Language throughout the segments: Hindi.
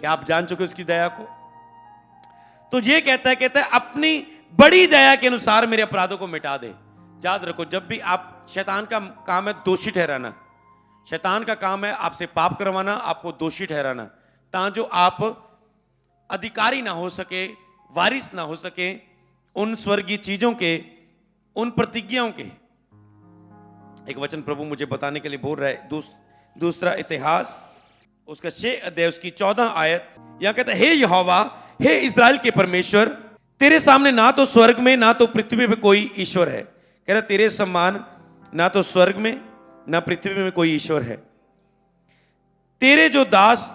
क्या आप जान चुके उसकी दया को? तो ये कहता है अपनी बड़ी दया के अनुसार मेरे अपराधों को मिटा दे। याद रखो, जब भी आप, शैतान का काम है दोषी ठहराना, शैतान का काम है आपसे पाप करवाना, आपको दोषी ठहराना, ताकि जो आप अधिकारी ना हो सके, वारिस ना हो सके उन स्वर्गीय चीजों के, उन प्रतिज्ञाओं के। एक वचन प्रभु मुझे बताने के लिए बोल रहा है, दूसरा इतिहास उसका 6 अध्याय उसकी 14 आयत। यहां कहता है, हे यहोवा, हे इस्राएल के परमेश्वर, तेरे सामने ना तो स्वर्ग में ना तो पृथ्वी में कोई ईश्वर है। कह रहा तेरे समान ना तो स्वर्ग में ना पृथ्वी में कोई ईश्वर है। तेरे जो दास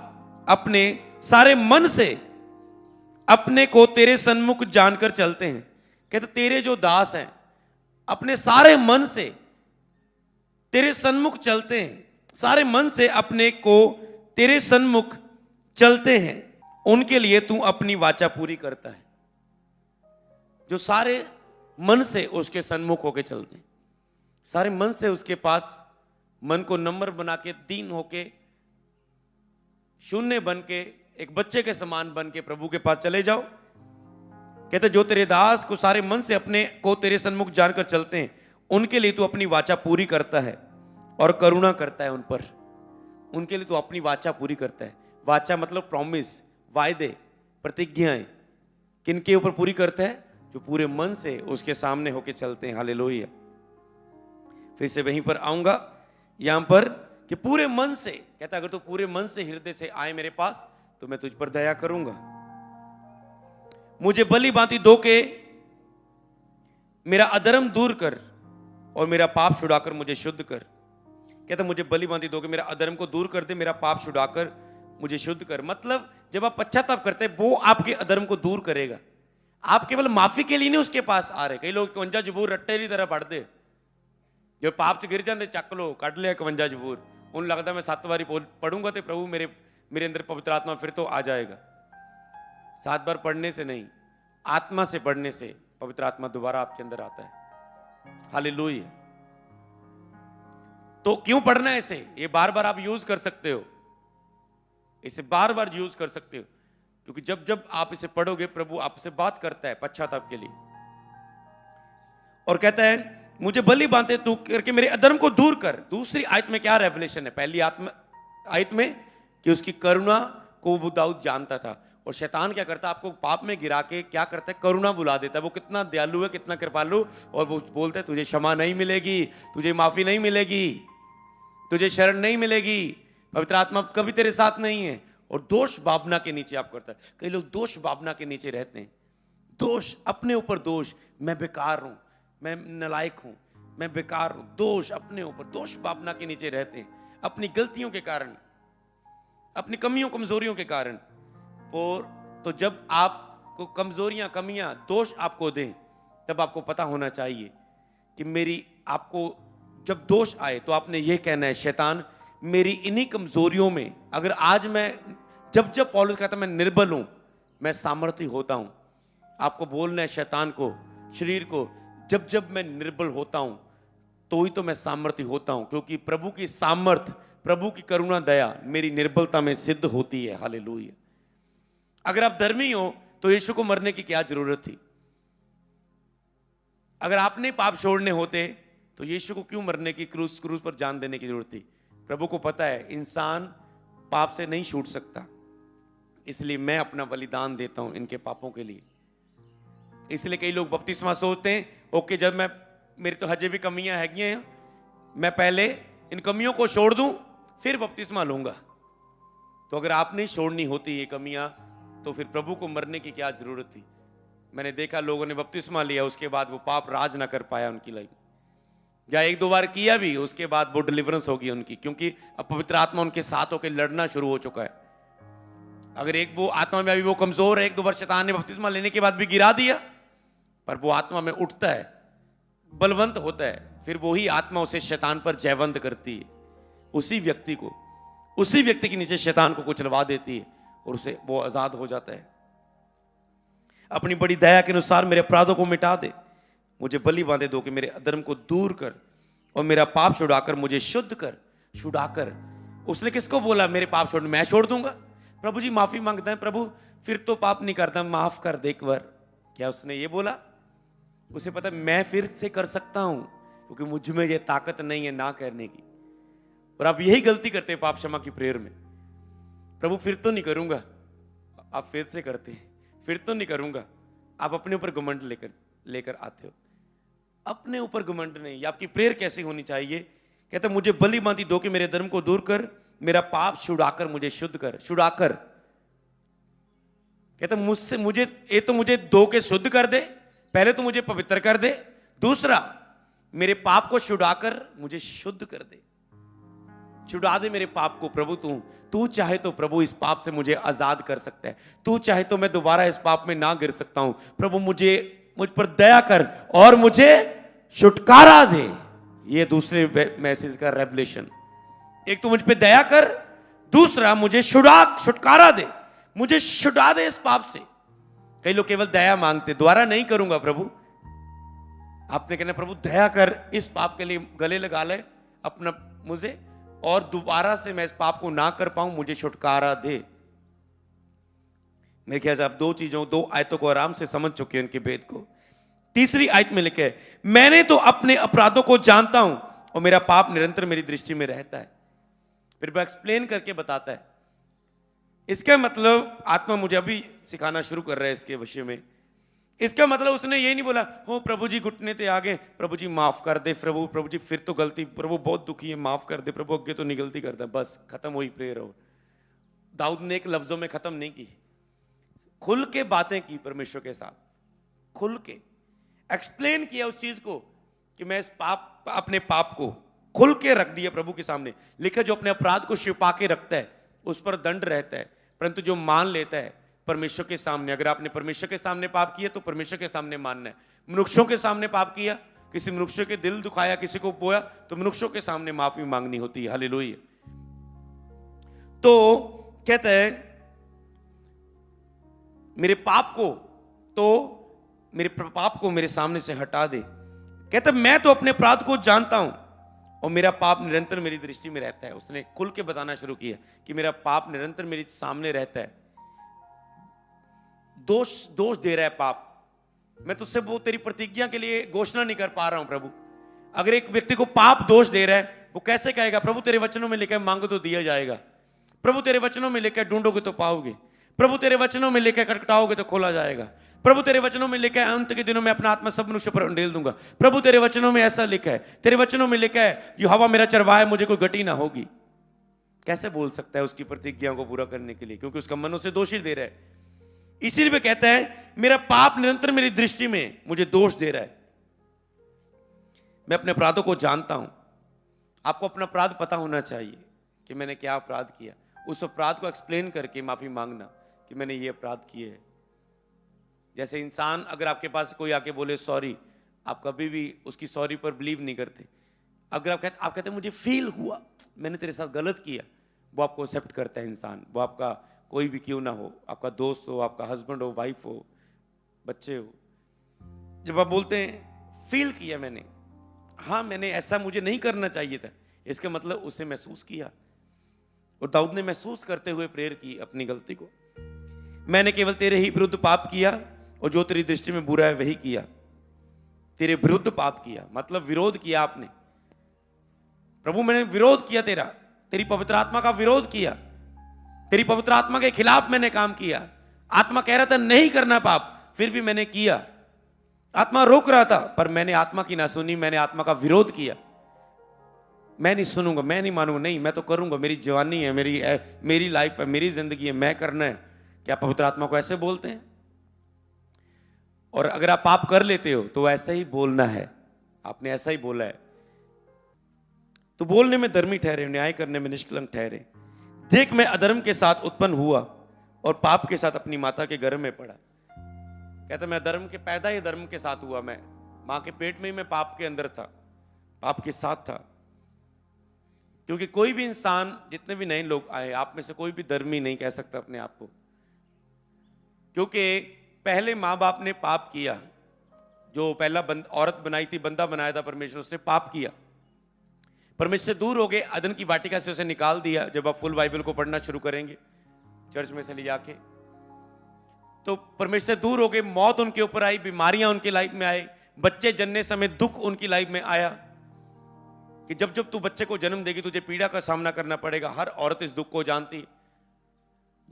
अपने सारे मन से अपने को तेरे सन्मुख जानकर चलते हैं। कहते तेरे जो दास हैं अपने सारे मन से तेरे सन्मुख चलते हैं, सारे मन से अपने को तेरे सन्मुख चलते हैं, उनके लिए तू अपनी वाचा पूरी करता है। जो सारे मन से उसके सन्मुख होके चलते हैं, सारे मन से उसके पास, मन को नम्र बना के, दीन होके, शून्य बन के, एक बच्चे के समान बन के प्रभु के पास चले जाओ। कहते जो तेरे दास को सारे मन से अपने को तेरे सन्मुख जानकर चलते हैं, उनके लिए तू अपनी वाचा पूरी करता है और करुणा करता है उन पर। उनके लिए तू अपनी वाचा पूरी करता है। वाचा मतलब प्रॉमिस, वायदे, प्रतिज्ञाएं। किनके ऊपर पूरी करता है? जो पूरे मन से उसके सामने होके चलते हैं। हालेलुया। फिर से वहीं पर आऊंगा, यहां पर कि पूरे मन से, कहता अगर तू पूरे मन से, हृदय से आए मेरे पास तो मैं तुझ पर दया करूंगा। मुझे भली भांति धो के मेरा अधर्म दूर कर और मेरा पाप छुड़ाकर मुझे शुद्ध कर। कहता मुझे भली भांति धो के मेरा अधर्म को दूर कर दे, मेरा पाप छुड़ाकर मुझे शुद्ध कर। मतलब जब आप पश्चाताप करते हैं वो आपके अधर्म को दूर करेगा। आप केवल माफी के लिए नहीं उसके पास आ रहे। कई लोग 51 जबूर रट्टे की तरह पढ़ दे, जो पाप से गिर जाते चक लो, कट लिया 51 जबूर, उन लगता मैं 7 बारी पढ़ूंगा तो प्रभु मेरे अंदर पवित्र आत्मा फिर तो आ जाएगा। 7 बार पढ़ने से नहीं, आत्मा से पढ़ने से पवित्र आत्मा दोबारा आपके अंदर आता है। हालेलुया। तो क्यों पढ़ना है इसे? ये बार बार आप यूज कर सकते हो, इसे बार बार यूज कर सकते हो, क्योंकि जब जब आप इसे पढ़ोगे प्रभु आपसे बात करता है पश्चाताप के लिए। और कहता है मुझे भली भांति तू करके मेरे अधर्म को दूर कर। दूसरी आयत में क्या रेवलेशन है? पहली आयत में कि उसकी करुणा को वो दाऊद जानता था, और शैतान क्या करता है? आपको पाप में गिरा के क्या करता है? करुणा बुला देता है। वो कितना दयालु है, कितना कृपालु, और वो बोलता है तुझे क्षमा नहीं मिलेगी, तुझे माफी नहीं मिलेगी, तुझे शरण नहीं मिलेगी, पवित्र आत्मा कभी तेरे साथ नहीं है। और दोष भावना के नीचे आप करता है। कई लोग दोष भावना के नीचे रहते हैं। दोष, अपने ऊपर दोष, मैं बेकार हूं, मैं नालायक हूं, मैं बेकार हूं। दोष अपने ऊपर, दोष भावना के नीचे रहते हैं, अपनी गलतियों के कारण, अपनी कमियों कमजोरियों के कारण। और तो जब आपको कमजोरियां, कमियां, दोष आपको दें, तब आपको पता होना चाहिए कि मेरी, आपको जब दोष आए तो आपने यह कहना है शैतान मेरी इन्हीं कमजोरियों में, अगर आज मैं, जब जब पौलुस कहता मैं निर्बल हूं मैं सामर्थी होता हूं, आपको बोलना है शैतान को, शरीर को, जब जब मैं निर्बल होता हूं तो ही तो मैं सामर्थी होता हूं, क्योंकि प्रभु की सामर्थ, प्रभु की करुणा दया मेरी निर्बलता में सिद्ध होती है। हालेलुया। अगर आप धर्मी हो तो यीशु को मरने की क्या जरूरत थी? अगर आपने पाप छोड़ने होते तो यीशु को क्यों मरने की, क्रूस पर जान देने की जरूरत थी? प्रभु को पता है इंसान पाप से नहीं छूट सकता, इसलिए मैं अपना बलिदान देता हूं इनके पापों के लिए। इसलिए कई लोग बपतिस्मा सोचते हैं, ओके जब मैं, मेरी तो हजे भी कमियां हैं, मैं पहले इन कमियों को छोड़ दूं फिर बपतिस्मा लूंगा। तो अगर आपने छोड़नी होती ये कमियां तो फिर प्रभु को मरने की क्या जरूरत थी? मैंने देखा लोगों ने बपतिस्मा लिया, उसके बाद वो पाप राज ना कर पाया उनकी लाइफ, या 1-2 बार किया भी, उसके बाद वो डिलीवरेंस होगी उनकी, क्योंकि अब पवित्र आत्मा उनके साथ होकर लड़ना शुरू हो चुका है। अगर एक वो आत्मा में अभी वो कमजोर है, 1-2 बार शैतान ने बपतिस्मा लेने के बाद भी गिरा दिया, पर वो आत्मा में उठता है, बलवंत होता है, फिर वही आत्मा उसे शैतान पर जयवंत करती है, उसी व्यक्ति को, उसी व्यक्ति के नीचे शैतान को कुचलवा देती है और उसे वो आजाद हो जाता है। अपनी बड़ी दया के अनुसार मेरे अपराधों को मिटा दे, मुझे भली भांति धो के मेरे अधर्म को दूर कर और मेरा पाप छुड़ाकर मुझे शुद्ध कर। छुड़ाकर, उसने किसको बोला मेरे पाप छोड़? मैं छोड़ दूंगा। प्रभु जी माफी मांगते हैं, प्रभु फिर तो पाप नहीं करता, माफ कर दे एक बार। क्या उसने ये बोला? उसे पता मैं फिर से कर सकता हूं, क्योंकि मुझ में ये ताकत नहीं है ना करने की। और आप यही गलती करते हैं पाप क्षमा की प्रेयर में। प्रभु फिर तो नहीं करूंगा, आप फिर से करते हैं, फिर तो नहीं करूंगा। आप अपने ऊपर घमंड लेकर आते हो, अपने ऊपर घमंड नहीं। आपकी प्रेयर कैसी होनी चाहिए? कहते मुझे बलि बांधी दो कि मेरे धर्म को दूर कर, मेरा पाप छुड़ाकर मुझे शुद्ध कर। छुड़ाकर कहते मुझसे मुझे ये तो मुझे दो के शुद्ध कर दे, पहले तो मुझे पवित्र कर दे, दूसरा मेरे पाप को छुड़ाकर मुझे शुद्ध कर दे। छुड़ा दे मेरे पाप को प्रभु। तू चाहे तो प्रभु इस पाप से मुझे आजाद कर सकता है। तू चाहे तो मैं दोबारा इस पाप में ना गिर सकता हूं। प्रभु मुझ पर दया कर और मुझे छुटकारा दे। ये दूसरे मैसेज का रेवलेशन। एक तो मुझ पे दया कर, दूसरा मुझे छुटकारा दे, मुझे छुड़ा दे इस पाप से। कई लोग केवल दया मांगते, दोबारा नहीं करूंगा प्रभु। आपने कहना प्रभु दया कर, इस पाप के लिए गले लगा ले अपना मुझे, और दोबारा से मैं इस पाप को ना कर पाऊं, मुझे छुटकारा दे। मेरे ख्याल से आप दो आयतों को आराम से समझ चुके हैं, उनके भेद को। तीसरी आयत में लिखे मैंने तो अपने अपराधों को जानता हूं और मेरा पाप निरंतर मेरी दृष्टि में रहता है। फिर वह एक्सप्लेन करके बताता है। इसका मतलब आत्मा मुझे अभी सिखाना शुरू कर रहा है इसके विषय में। इसका मतलब उसने ये नहीं बोला हो प्रभु जी घुटने ते आगे, प्रभु जी माफ कर दे, प्रभु जी फिर तो गलती, प्रभु बहुत दुखी है माफ कर दे, प्रभु अगे तो नहीं गलती करता, बस खत्म हुई प्रेयर। हो दाऊद ने एक लफ्जों में खत्म नहीं की, खुल के बातें की परमेश्वर के साथ, खुल के एक्सप्लेन किया उस चीज को कि मैं इस अपने पाप को खुल के रख दिया प्रभु के सामने। लिखा जो अपने अपराध को छिपा के रखता है उस पर दंड रहता है, परंतु जो मान लेता है परमेश्वर के सामने, अगर आपने परमेश्वर के सामने पाप किया तो परमेश्वर के सामने मानना है। मनुष्यों के सामने पाप किया, किसी मनुष्य के दिल दुखाया, किसी को बोया, तो मनुष्यों के सामने माफी मांगनी होती है। हालेलुया। तो कहता है मेरे पाप को मेरे सामने से हटा दे। कहता मैं तो अपने अपराध को जानता हूं और मेरा पाप निरंतर मेरी दृष्टि में रहता है। उसने खुल के बताना शुरू किया कि मेरा पाप निरंतर मेरे सामने रहता है। दोष दे रहा है पाप। मैं तुझसे वो तेरी प्रतिज्ञा के लिए घोषणा नहीं कर पा रहा हूं प्रभु। अगर एक व्यक्ति को पाप दोष दे रहा है, वो कैसे कहेगा प्रभु तेरे वचनों में लिखा है मांगो तो दिया जाएगा, प्रभु तेरे वचनों में लिखा है ढूंढोगे तो पाओगे, प्रभु तेरे वचनों में लिखा है खटखटाओगे तो खोला जाएगा, प्रभु तेरे वचनों में लिखा है अंत के दिनों में अपना आत्मा सब मनुष्य पर उंडेल दूंगा, प्रभु तेरे वचनों में ऐसा लिखा है, तेरे वचनों में लिखा है यहोवा मेरा चरवाहा है, मुझे कोई गति ना होगी। कैसे बोल सकता है उसकी प्रतिज्ञा को पूरा करने के लिए? क्योंकि उसका मन उसे दोषी दे रहा है। इसीलिए वे कहता है मेरा पाप निरंतर मेरी दृष्टि में मुझे दोष दे रहा है। मैं अपने अपराधों को जानता हूं। आपको अपना अपराध पता होना चाहिए कि मैंने क्या अपराध किया। उस अपराध को एक्सप्लेन करके माफी मांगना कि मैंने ये अपराध किए है। जैसे इंसान अगर आपके पास कोई आके बोले सॉरी, आप कभी भी उसकी सॉरी पर बिलीव नहीं करते। अगर आप कहते मुझे फील हुआ मैंने तेरे साथ गलत किया, वो आपको एक्सेप्ट करता है इंसान। वो आपका कोई भी क्यों ना हो, आपका दोस्त हो, आपका हस्बैंड हो, वाइफ हो, बच्चे हो। जब आप बोलते हैं फील किया मैंने, हाँ मैंने ऐसा मुझे नहीं करना चाहिए था, इसका मतलब उसे महसूस किया। और दाऊद ने महसूस करते हुए प्रेयर की अपनी गलती को। मैंने केवल तेरे ही विरुद्ध पाप किया और जो तेरी दृष्टि में बुरा है वही किया। तेरे विरुद्ध पाप किया मतलब विरोध किया आपने। प्रभु मैंने विरोध किया, तेरी पवित्र आत्मा का विरोध किया, तेरी पवित्र आत्मा के खिलाफ मैंने काम किया। आत्मा कह रहा था नहीं करना पाप, फिर भी मैंने किया। आत्मा रोक रहा था पर मैंने आत्मा की ना सुनी, मैंने आत्मा का विरोध किया। मैं नहीं सुनूंगा, मैं नहीं मानूंगा, नहीं मैं तो करूंगा, मेरी जवानी है, मेरी लाइफ है, मेरी जिंदगी है, मैं करना है। क्या पवित्र आत्मा को ऐसे बोलते हैं? और अगर आप पाप कर लेते हो तो ऐसा ही बोलना है। आपने ऐसा ही बोला है तो बोलने में धर्मी ठहरे, न्याय करने में निष्कलंक ठहरे। देख मैं अधर्म के साथ उत्पन्न हुआ और पाप के साथ अपनी माता के गर्भ में पड़ा। कहता मैं धर्म के पैदा ही धर्म के साथ हुआ। मैं मां के पेट में ही मैं पाप के अंदर था, पाप के साथ था। क्योंकि कोई भी इंसान, जितने भी नए लोग आए, आप में से कोई भी धर्मी नहीं कह सकता अपने आप को, क्योंकि पहले मां बाप ने पाप किया। जो पहला औरत बनाई थी, बंदा बनाया था परमेश्वर, उसने पाप किया, परमेश्वर से दूर हो गए, अदन की वाटिका से उसे निकाल दिया। जब आप फुल बाइबल को पढ़ना शुरू करेंगे चर्च में से ले जाके। तो परमेश्वर से दूर हो गए, मौत उनके ऊपर आई, बीमारियां उनकी लाइफ में आए, बच्चे जन्ने समय दुख उनकी लाइफ में आया कि जब जब तू बच्चे को जन्म देगी तुझे पीड़ा का सामना करना पड़ेगा। हर औरत इस दुख को जानती।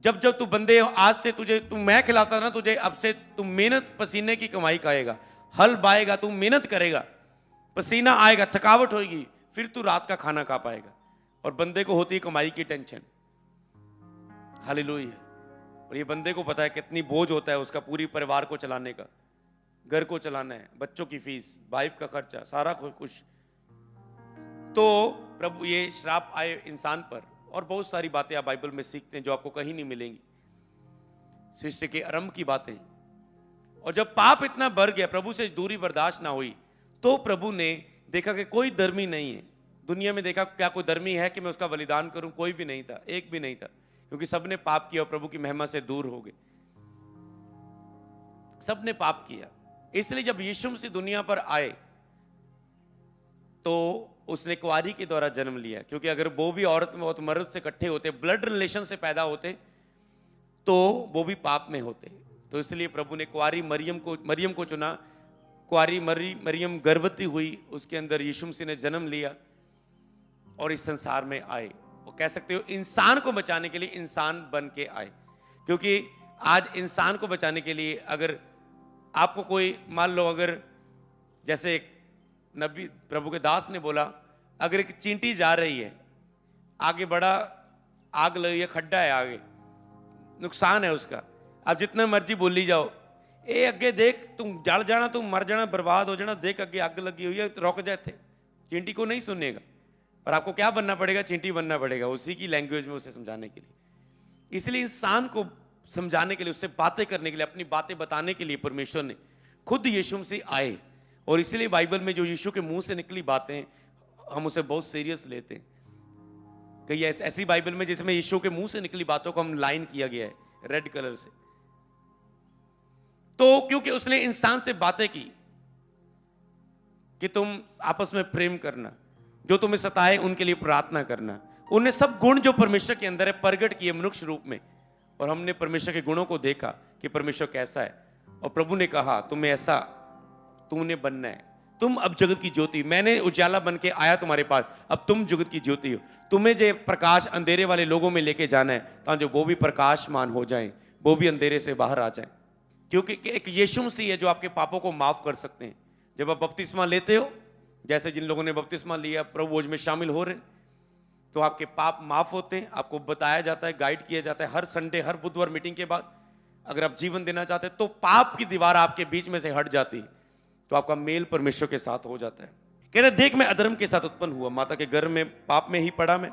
जब जब तू बंदे आज से तुझे तू मैं खिलाता ना, तुझे अब से तू मेहनत पसीने की कमाई खाएगा, हल बाएगा, तू मेहनत करेगा, पसीना आएगा, थकावट होगी, फिर तू रात का खाना खा पाएगा। और बंदे को होती है कमाई की टेंशन। हालेलुया। और ये बंदे को पता है कितनी बोझ होता है उसका, पूरी परिवार को चलाने का, घर को चलाना है, बच्चों की फीस, वाइफ का खर्चा, सारा कुछ। तो प्रभु ये श्राप आए इंसान पर। और बहुत सारी बातें आप बाइबल में सीखते हैं जो आपको कहीं नहीं मिलेंगी, सृष्टि के आरंभ की बातें। और जब पाप इतना बढ़ गया, प्रभु से दूरी बर्दाश्त ना हुई, तो प्रभु ने देखा कि कोई धर्मी नहीं है दुनिया में। देखा क्या कोई धर्मी है कि मैं उसका बलिदान करूं? कोई भी नहीं था, एक भी नहीं था, क्योंकि सबने पाप किया और प्रभु की महिमा से दूर हो गए। सबने पाप किया। इसलिए जब यीशु मसीह दुनिया पर आए तो उसने कुंवारी के द्वारा जन्म लिया, क्योंकि अगर वो भी औरत में होते, मर्द से इकट्ठे होते, ब्लड रिलेशन से पैदा होते, तो वो भी पाप में होते। तो इसलिए प्रभु ने कुंवारी मरियम को चुना। कुंवारी मरियम गर्भवती हुई, उसके अंदर यीशु मसीह ने जन्म लिया और इस संसार में आए। वो कह सकते हो इंसान को बचाने के लिए इंसान बन के आए। क्योंकि आज इंसान को बचाने के लिए अगर आपको कोई मान लो, अगर जैसे एक नबी प्रभु के दास ने बोला, अगर एक चींटी जा रही है, आगे बड़ा आग लगी है, खड्डा है आगे, नुकसान है उसका, अब जितना मर्जी बोली जाओ, ए अगे देख, तुम जल जाना, तुम मर जाना, बर्बाद हो जाना, देख अगे आग लगी हुई है, तो रुक जाए थे। चींटी को नहीं सुनेगा। और आपको क्या बनना पड़ेगा? चींटी बनना पड़ेगा, उसी की लैंग्वेज में उसे समझाने के लिए। इसलिए इंसान को समझाने के लिए, उससे बातें करने के लिए, अपनी बातें बताने के लिए परमेश्वर ने खुद यीशु से आए। और इसलिए बाइबल में जो यीशु के मुंह से निकली बातें, हम उसे बहुत सीरियस लेते हैं। कई ऐसी बाइबल में जिसमें यीशु के मुंह से निकली बातों को हम लाइन किया गया है रेड कलर से। तो क्योंकि उसने इंसान से बातें की कि तुम आपस में प्रेम करना, जो तुम्हें सताए उनके लिए प्रार्थना करना। उन्हें सब गुण जो परमेश्वर के अंदर है प्रकट किए मनुष्य रूप में। और हमने परमेश्वर के गुणों को देखा कि परमेश्वर कैसा है। और प्रभु ने कहा तुम्हें ऐसा तुमने बनना है, तुम अब जगत की ज्योति, मैंने उजाला बन के आया तुम्हारे पास, अब तुम जगत की ज्योति हो। तुम्हें जो प्रकाश अंधेरे वाले लोगों में लेके जाना है, ताकि वो भी प्रकाशमान हो जाएं, वो भी अंधेरे से बाहर आ जाएं। क्योंकि एक यीशु मसीह है जो आपके पापों को माफ कर सकते हैं। जब आप बपतिस्मा लेते हो, जैसे जिन लोगों ने बपतिस्मा लिया, प्रभु भोज में शामिल हो रहे, तो आपके पाप माफ होते हैं। आपको बताया जाता है, गाइड किया जाता है हर संडे, हर बुधवार मीटिंग के बाद। अगर आप जीवन देना चाहते हैं तो पाप की दीवार आपके बीच में से हट जाती है, तो आपका मेल परमेश्वर के साथ हो जाता है। कहते देख मैं अधर्म के साथ उत्पन्न हुआ, माता के गर्भ में पाप में ही पड़ा मैं।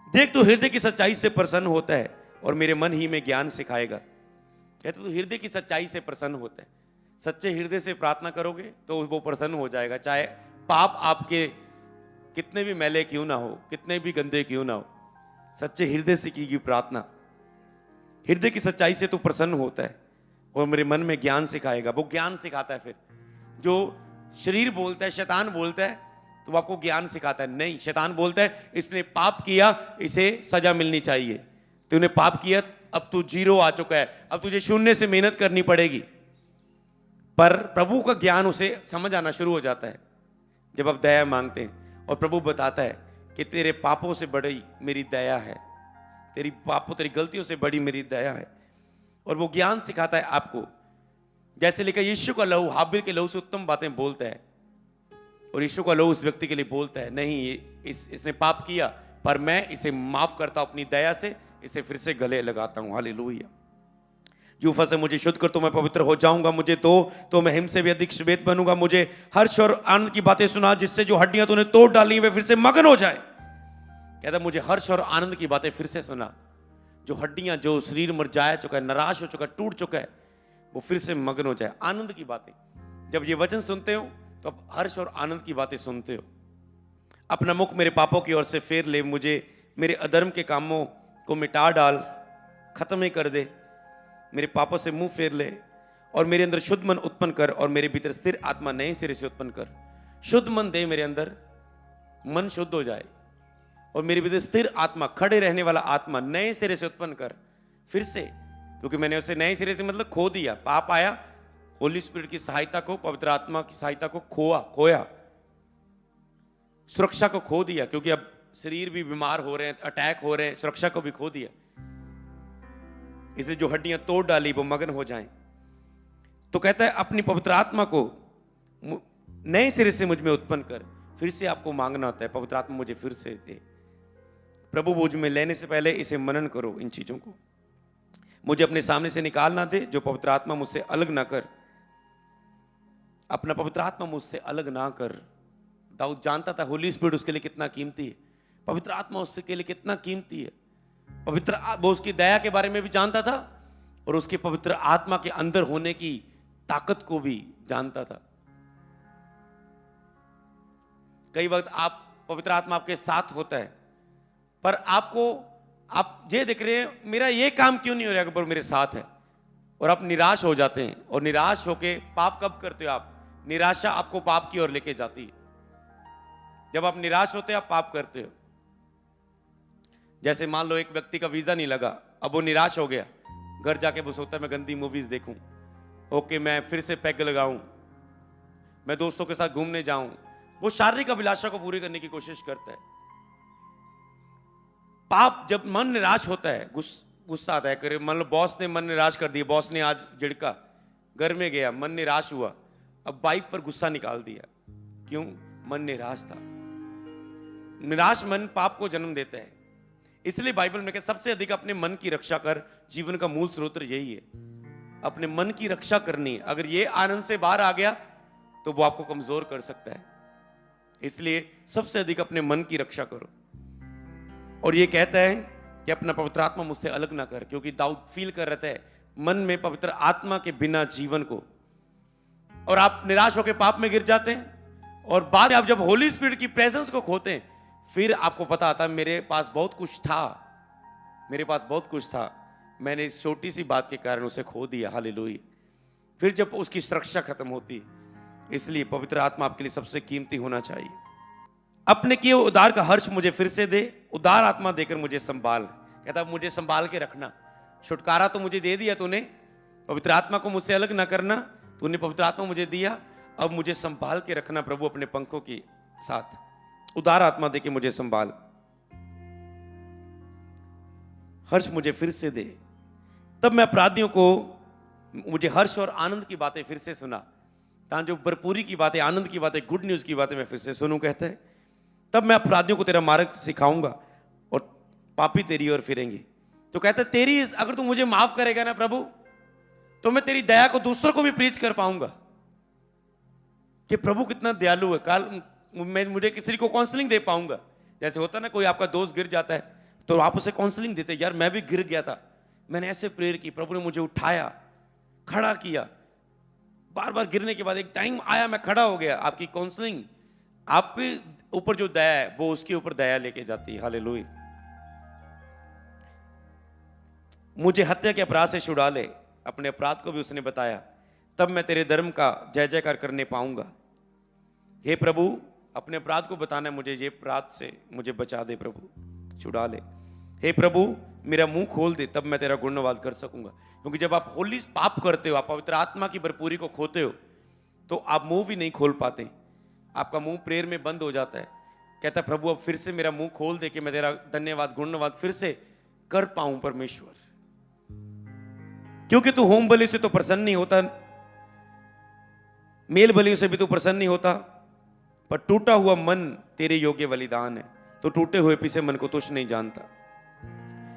देख तू हृदय की सच्चाई से प्रसन्न होता है और मेरे मन ही में ज्ञान सिखाएगा। कहते तू हृदय की सच्चाई से प्रसन्न होता है। सच्चे हृदय से प्रार्थना करोगे तो वो प्रसन्न हो जाएगा। चाहे पाप आपके कितने भी मैले क्यों ना हो, कितने भी गंदे क्यों ना हो, सच्चे हृदय से की गई प्रार्थना, हृदय की सच्चाई से तू प्रसन्न होता है और मेरे मन में ज्ञान सिखाएगा। वो ज्ञान सिखाता है। फिर जो शरीर बोलता है, शैतान बोलता है, तो वो आपको ज्ञान सिखाता है। नहीं, शैतान बोलता है इसने पाप किया, इसे सजा मिलनी चाहिए। तूने पाप किया, अब तू जीरो आ चुका है, अब तुझे शून्य से मेहनत करनी पड़ेगी। पर प्रभु का ज्ञान उसे समझ आना शुरू हो जाता है जब आप दया मांगते हैं। और प्रभु बताता है कि तेरे पापों से बड़ी मेरी दया है, तेरी पापों तेरी गलतियों से बड़ी मेरी दया है। और वो ज्ञान सिखाता है आपको। जैसे लिखा यीशु का लहू हाबिल के लहू से उत्तम बातें बोलता है, और यीशु का लहू उस व्यक्ति के लिए बोलता है नहीं, इसने पाप किया पर मैं इसे माफ करता हूं अपनी दया से, इसे फिर से गले लगाता हूं। हालेलुया। यूफा से मुझे शुद्ध कर तो मैं पवित्र हो जाऊंगा, मुझे तो मैं हिम से भी अधिक श्वेत बनूंगा। मुझे हर्ष और आनंद की बातें सुना, जिससे जो हड्डियां तूने तोड़ डाली वे फिर से मगन हो जाए। कहता मुझे हर्ष और आनंद की बातें फिर से सुना। जो हड्डियां, जो शरीर मुरझाया चुका है, निराश हो चुका है, टूट चुका है, वो फिर से मगन हो जाए। आनंद की बातें, जब ये वचन सुनते हो तो आप हर्ष और आनंद की बातें सुनते हो। अपना मुख मेरे पापों की ओर से फेर ले, मुझे मेरे अधर्म के कामों को मिटा डाल, खत्म ही कर दे, मेरे पापों से मुंह फेर ले, और मेरे अंदर शुद्ध मन उत्पन्न कर, और मेरे भीतर स्थिर आत्मा नए सिरे से उत्पन्न कर। शुद्ध मन दे, मेरे अंदर मन शुद्ध हो जाए, और मेरे भीतर स्थिर आत्मा, खड़े रहने वाला आत्मा नए सिरे से उत्पन्न कर। फिर से, क्योंकि मैंने उसे नए सिरे से मतलब खो दिया। पाप आया, होली स्पिरिट की सहायता को, पवित्र आत्मा की सहायता को खोया, सुरक्षा को खो दिया, क्योंकि अब शरीर भी बीमार हो रहे हैं, अटैक हो रहे हैं, सुरक्षा को भी खो दिया। इसलिए जो हड्डियां तोड़ डाली वो मगन हो जाएं। तो कहता है अपनी पवित्र आत्मा को नए सिरे से मुझ में उत्पन्न कर। फिर से आपको मांगना होता है, पवित्र आत्मा मुझे फिर से दे। प्रभु मुझ में लेने से पहले इसे मनन करो, इन चीजों को मुझे अपने सामने से निकाल ना दे। जो पवित्र आत्मा मुझसे अलग ना कर, अपना पवित्र आत्मा मुझसे अलग ना कर। दाऊद जानता था होली स्पिरिट उसके लिए कितना कीमती है, पवित्र आत्मा उसके लिए कितना कीमती है। वो उसकी दया के बारे में भी जानता था और उसके पवित्र आत्मा के अंदर होने की ताकत को भी जानता था। कई वक्त आप पवित्र आत्मा आपके साथ होता है, पर आप ये देख रहे हैं मेरा ये काम क्यों नहीं हो रहा, पर मेरे साथ है, और आप निराश हो जाते हैं। और निराश होके पाप कब करते हो आप? निराशा आपको पाप की ओर लेके जाती है। जब आप निराश होते हो आप पाप करते हो। जैसे मान लो एक व्यक्ति का वीजा नहीं लगा, अब वो निराश हो गया, घर जाके वो सोचता है मैं गंदी मूवीज देखूं, ओके मैं फिर से पैग लगाऊं, मैं दोस्तों के साथ घूमने जाऊं। वो शारीरिक अभिलाषा को पूरी करने की कोशिश करता है। पाप, जब मन निराश होता है, गुस्सा आता है, मान लो बॉस ने मन निराश कर दिया, बॉस ने आज झिड़का, घर में गया, मन निराश हुआ, अब वाइफ पर गुस्सा निकाल दिया। क्यों? मन निराश था। निराश मन पाप को जन्म देता है। इसलिए बाइबल में कहता सबसे अधिक अपने मन की रक्षा कर। जीवन का मूल स्रोत यही है, अपने मन की रक्षा करनी है। अगर ये आनंद से बाहर आ गया तो वो आपको कमजोर कर सकता है। इसलिए सबसे अधिक अपने मन की रक्षा करो। और ये कहता है कि अपना पवित्र आत्मा मुझसे अलग ना कर, क्योंकि दाऊद फील कर रहे थे मन में पवित्र आत्मा के बिना जीवन को, और आप निराश होकर पाप में गिर जाते हैं। और बाद में आप जब होली स्पिरिट की प्रेजेंस को खोते हैं, फिर आपको पता आता है मेरे पास बहुत कुछ था, मैंने इस छोटी सी बात के कारण उसे खो दिया। हालेलुया। फिर जब उसकी सुरक्षा खत्म होती, इसलिए पवित्र आत्मा आपके लिए सबसे कीमती होना चाहिए। अपने किए उद्धार का हर्ष मुझे फिर से दे, उदार आत्मा देकर मुझे संभाल। कहता मुझे संभाल के रखना। छुटकारा तो मुझे दे दिया तूने, पवित्र आत्मा को मुझसे अलग ना करना, तूने पवित्र आत्मा मुझे दिया, अब मुझे संभाल के रखना प्रभु अपने पंखों के साथ। उदार आत्मा दे के मुझे संभाल, हर्ष मुझे फिर से दे। तब मैं अपराधियों को मुझे हर्ष और आनंद की बातें फिर से सुना, ताकि जो भरपूरी की बातें, आनंद की बातें, गुड न्यूज की बातें मैं फिर से सुनूं। कहता है तब मैं अपराधियों को तेरा मार्ग सिखाऊंगा और पापी तेरी ओर फिरेंगे। तो कहता है तेरी अगर तू मुझे माफ करेगा ना प्रभु, तो मैं तेरी दया को दूसरों को भी प्रीच कर पाऊंगा कि प्रभु कितना दयालु है। कल मैं मुझे किसी को काउंसलिंग दे पाऊंगा। जैसे होता ना कोई आपका दोस्त गिर जाता है तो आप उसे काउंसलिंग देते, यार मैं भी गिर गया था, मैंने ऐसे प्रेयर की, प्रभु ने मुझे उठाया, खड़ा किया। बार बार गिरने के बाद एक टाइम आया मैं खड़ा हो गया। आपकी काउंसलिंग आपके ऊपर जो दया है वो उसके ऊपर दया लेके जाती है। हालेलुया। मुझे हत्या के अपराध से छुड़ा ले, अपने अपराध को भी उसने बताया, तब मैं तेरे धर्म का जय जयकार करने पाऊंगा। हे प्रभु अपने अपराध को बताना है मुझे, ये अपराध से मुझे बचा दे प्रभु, छुड़ा ले। हे प्रभु मेरा मुंह खोल दे, तब मैं तेरा गुणवाद कर सकूंगा। क्योंकि जब आप होली पाप करते हो, आप पवित्र आत्मा की भरपूरी को खोते हो, तो आप मुंह भी नहीं खोल पाते, आपका मुंह प्रेयर में बंद हो जाता है। कहता है प्रभु अब फिर से मेरा मुंह खोल दे कि मैं तेरा धन्यवाद गुणवाद फिर से कर पाऊं परमेश्वर। क्योंकि तू होम बलि से तो प्रसन्न नहीं होता, मेल बलियों से भी तू प्रसन्न नहीं होता, पर टूटा हुआ मन तेरे योग्य बलिदान है। तो टूटे हुए पिसे मन को तुच्छ नहीं जानता।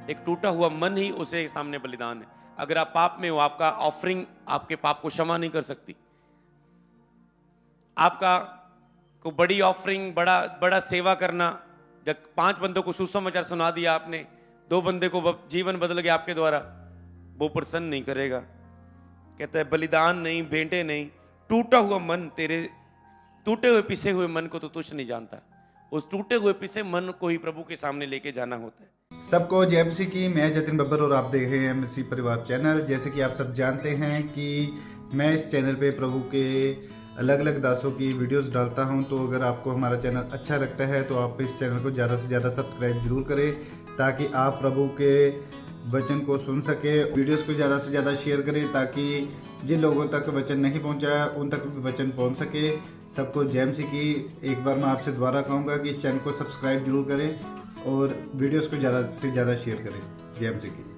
एक टूटा हुआ मन ही उसे सामने बलिदान है। अगर आप पाप में हो, आपका ऑफरिंग आपके पाप को क्षमा नहीं कर सकती। आपका को बड़ी ऑफरिंग, बड़ा सेवा करना, जब 5 बंदों को सुसमाचार सुना दिया आपने, 2 बंदे को जीवन बदल गया आपके द्वारा, वो प्रसन्न नहीं करेगा। कहता है बलिदान नहीं, भेंटे नहीं, टूटा हुआ मन तेरे, टूटे हुए पिसे हुए मन को तो तुच्छ नहीं जानता। उस टूटे हुए पिसे मन को ही प्रभु के सामने लेके जाना होता है। सबको जय मसीह की। मैं जतिन बब्बर और आप देख रहे हैं मसीह परिवार चैनल। जैसे कि आप सब जानते हैं कि मैं इस चैनल पे प्रभु के अलग अलग दासों की वीडियोस डालता हूं, तो अगर आपको हमारा चैनल अच्छा लगता है तो आप इस चैनल को ज़्यादा से ज़्यादा सब्सक्राइब जरूर करें, ताकि आप प्रभु के वचन को सुन सके। वीडियोस को ज़्यादा से ज़्यादा शेयर करें ताकि जिन लोगों तक वचन नहीं पहुंचा उन तक भी वचन पहुंच सके। सबको जय मसीह की। एक बार मैं आपसे दोबारा कहूँगा कि इस चैनल को सब्सक्राइब जरूर करें और वीडियोस को ज़्यादा से ज़्यादा शेयर करें। जय मसीह की।